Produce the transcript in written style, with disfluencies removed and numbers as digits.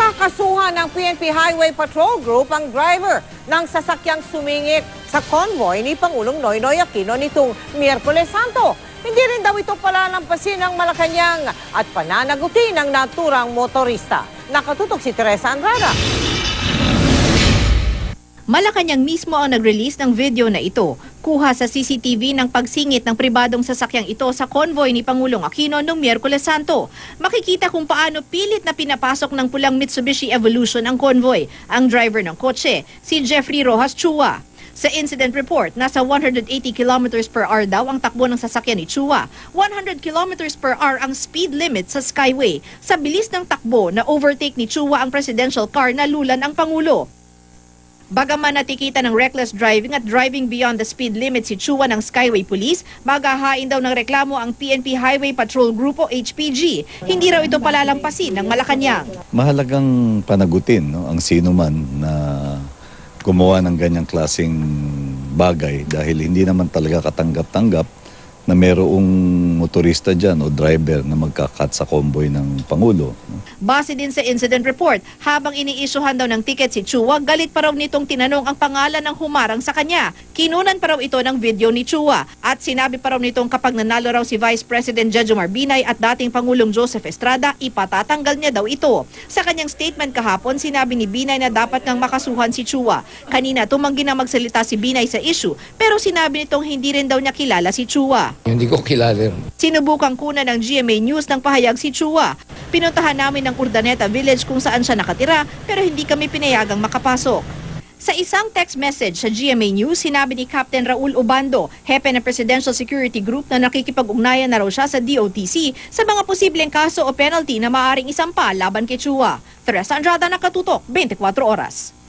Kakasuhan ng PNP Highway Patrol Group ang driver ng sasakyang sumingit sa convoy ni Pangulong Noynoy Aquino nitong Miyerkules Santo. Hindi rin daw ito palalampasin ng Malacanang at pananagutin ng naturang motorista. Nakatutok si Teresa Andrada. Malacanang mismo ang nag-release ng video na ito. Kuha sa CCTV ng pagsingit ng pribadong sasakyang ito sa convoy ni Pangulong Aquino noong Miyerkules Santo. Makikita kung paano pilit na pinapasok ng pulang Mitsubishi Evolution ang convoy. Ang driver ng kotse, si Jeffrey Rojas Chua. Sa incident report, nasa 180 km per hour daw ang takbo ng sasakyan ni Chua. 100 km per hour ang speed limit sa Skyway. Sa bilis ng takbo na overtake ni Chua ang presidential car na lulan ang Pangulo. Bagaman natikita ng reckless driving at driving beyond the speed limit si Chua ng Skyway Police, maghahain daw ng reklamo ang PNP Highway Patrol Group o HPG. Hindi raw ito palalampasin ng Malacanang. Mahalagang panagutin ang sino man na gumawa ng ganyang klaseng bagay dahil hindi naman talaga katanggap-tanggap na mayroong motorista dyan o driver na magkakat sa convoy ng Pangulo. Base din sa incident report, habang iniisyuhan daw ng ticket si Chua, galit pa raw nitong tinanong ang pangalan ng humarang sa kanya. Kinunan pa raw ito ng video ni Chua at sinabi pa raw nitong kapag nanalo raw si Vice President Jejomar Binay at dating Pangulong Joseph Estrada, ipatatanggal niya daw ito. Sa kanyang statement kahapon, sinabi ni Binay na dapat ngang makasuhan si Chua. Kanina tumanggi na magsalita si Binay sa issue, pero sinabi nitong hindi rin daw niya kilala si Chua. Hindi ko kilala. Sinubukang kunan ng GMA News ng pahayag si Chua. Pinuntahan namin ng Urdaneta Village kung saan siya nakatira pero hindi kami pinayagang makapasok. Sa isang text message sa GMA News, sinabi ni Captain Raul Obando, hepe ng Presidential Security Group na nakikipag-ugnayan na raw siya sa DOTC sa mga posibleng kaso o penalty na maaaring isampa laban kay Chua. Teresa Andrada, Nakatutok, 24 Oras.